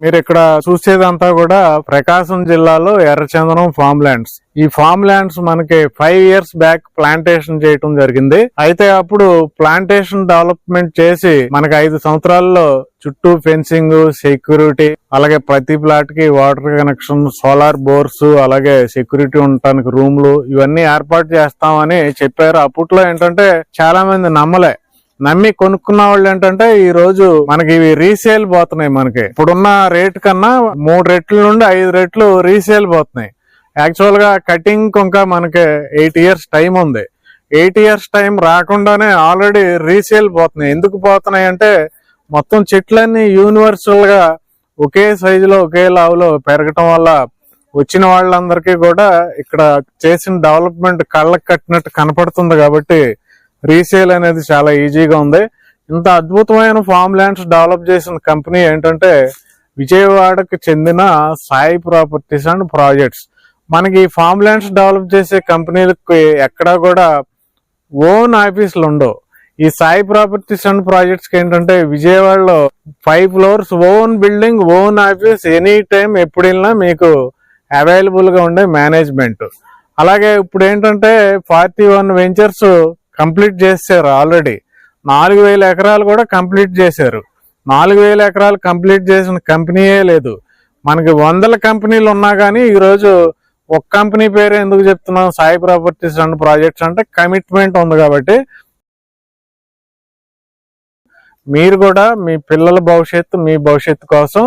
మీరు ఇక్కడ చూసేదంతా కూడా ప్రకాశం జిల్లాలో ఎర్రచందనం ఫామ్ ల్యాండ్స్. ఈ ఫామ్ ల్యాండ్స్ మనకి 5 years బ్యాక్ ప్లాంటేషన్ చేయటం జరిగింది. అయితే అప్పుడు ప్లాంటేషన్ డెవలప్మెంట్ చేసి మనకి 5 సంవత్సరాల్లో చుట్టూ ఫెన్సింగ్, సెక్యూరిటీ, అలాగే ప్రతి ప్లాట్ కి వాటర్ కనెక్షన్, సోలార్ బోర్స్, అలాగే సెక్యూరిటీ ఉండటానికి రూమ్లు ఇవన్నీ ఏర్పాటు చేస్తామని చెప్పారు. అప్పట్లో ఏంటంటే చాలా మంది నమ్మి కొనుక్కున్న వాళ్ళు ఏంటంటే ఈ రోజు మనకి ఇవి రీసేల్ పోతున్నాయి. మనకి ఇప్పుడున్న రేట్ కన్నా 3 రెట్ల నుండి 5 రెట్లు రీసేల్ పోతున్నాయి. యాక్చువల్ గా కటింగ్ ఇంకా మనకి 8 years టైం ఉంది. 8 years టైం రాకుండానే ఆల్రెడీ రీసేల్ పోతున్నాయి. ఎందుకు పోతున్నాయి అంటే మొత్తం చెట్లన్నీ యూనివర్సల్ గా ఒకే సైజులో ఒకే లావులో పెరగటం వల్ల వచ్చిన వాళ్ళందరికీ కూడా ఇక్కడ చేసిన డెవలప్మెంట్ కళ్ళకు కట్టినట్టు కనపడుతుంది. కాబట్టి రీసేల్ అనేది చాలా ఈజీగా ఉంది. ఇంత అద్భుతమైన ఫామ్ ల్యాండ్స్ డెవలప్ చేసిన కంపెనీ ఏంటంటే విజయవాడకు చెందిన సాయి ప్రాపర్టీస్ అండ్ ప్రాజెక్ట్స్. మనకి ఫామ్ ల్యాండ్స్ డెవలప్ చేసే కంపెనీలకు ఎక్కడా కూడా ఓన్ ఆఫీసులు ఉండవు. ఈ సాయి ప్రాపర్టీస్ అండ్ ప్రాజెక్ట్స్ కి ఏంటంటే విజయవాడలో 5 floors own building, own office, any time ఎప్పుడు వెళ్ళినా మీకు అవైలబుల్ గా ఉండే మేనేజ్మెంట్. అలాగే ఇప్పుడు ఏంటంటే 41 వెంచర్స్ కంప్లీట్ చేశారు. ఆల్రెడీ 4000 ఎకరాలు కూడా కంప్లీట్ చేశారు. 4000 ఎకరాలు కంప్లీట్ చేసిన కంపెనీయే లేదు. మనకి 100 కంపెనీలు ఉన్నా కానీ ఈరోజు ఒక కంపెనీ పేరు ఎందుకు చెప్తున్నాం, సాయి ప్రాపర్టీస్ అండ్ ప్రాజెక్ట్స్ అంటే కమిట్మెంట్ ఉంది. కాబట్టి మీరు కూడా మీ పిల్లల భవిష్యత్తు, మీ భవిష్యత్తు కోసం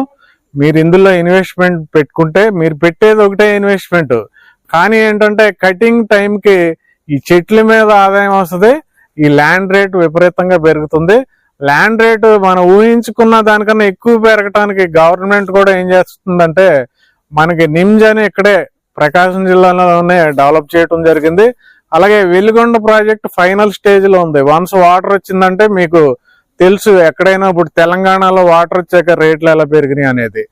మీరు ఇందులో ఇన్వెస్ట్మెంట్ పెట్టుకుంటే మీరు పెట్టేది ఒకటే ఇన్వెస్ట్మెంట్. కానీ ఏంటంటే కటింగ్ టైంకి ఈ చెట్ల మీద ఆదాయం వస్తుంది, ఈ ల్యాండ్ రేట్ విపరీతంగా పెరుగుతుంది. ల్యాండ్ రేటు మనం ఊహించుకున్న దానికన్నా ఎక్కువ పెరగటానికి గవర్నమెంట్ కూడా ఏం చేస్తుందంటే మనకి నిమ్జ్ అని ఇక్కడే ప్రకాశం జిల్లాలోనే డెవలప్ చేయడం జరిగింది. అలాగే వెలిగొండ ప్రాజెక్ట్ ఫైనల్ స్టేజ్ లో ఉంది. వన్స్ వాటర్ వచ్చిందంటే మీకు తెలుసు ఎక్కడైనా ఇప్పుడు తెలంగాణలో వాటర్ వచ్చాక రేట్లు ఎలా పెరిగినాయి అనేది.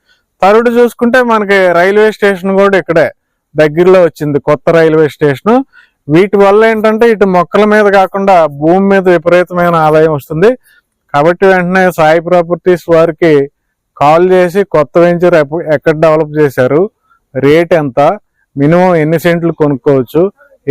థర్డ్ చూసుకుంటే మనకి రైల్వే స్టేషన్ కూడా ఇక్కడే దగ్గరలో వచ్చింది, కొత్త రైల్వే స్టేషన్. వీటి వల్ల ఏంటంటే ఇటు మొక్కల మీద కాకుండా భూమి మీద విపరీతమైన ఆదాయం వస్తుంది. కాబట్టి వెంటనే సాయి ప్రాపర్టీస్ వారికి కాల్ చేసి కొత్త వెంచర్ ఎక్కడ డెవలప్ చేశారు, రేట్ ఎంత, మినిమం ఎన్ని సెంట్లు కొనుక్కోవచ్చు,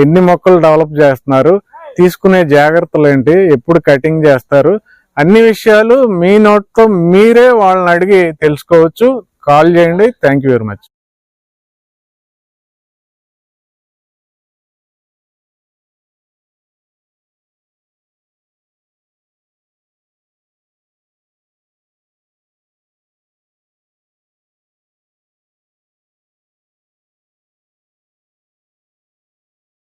ఎన్ని మొక్కలు డెవలప్ చేస్తున్నారు, తీసుకునే జాగ్రత్తలు ఏంటి, ఎప్పుడు కటింగ్ చేస్తారు, అన్ని విషయాలు మీ నోట్తో మీరే వాళ్ళని అడిగి తెలుసుకోవచ్చు. కాల్ చేయండి. Thank you very much.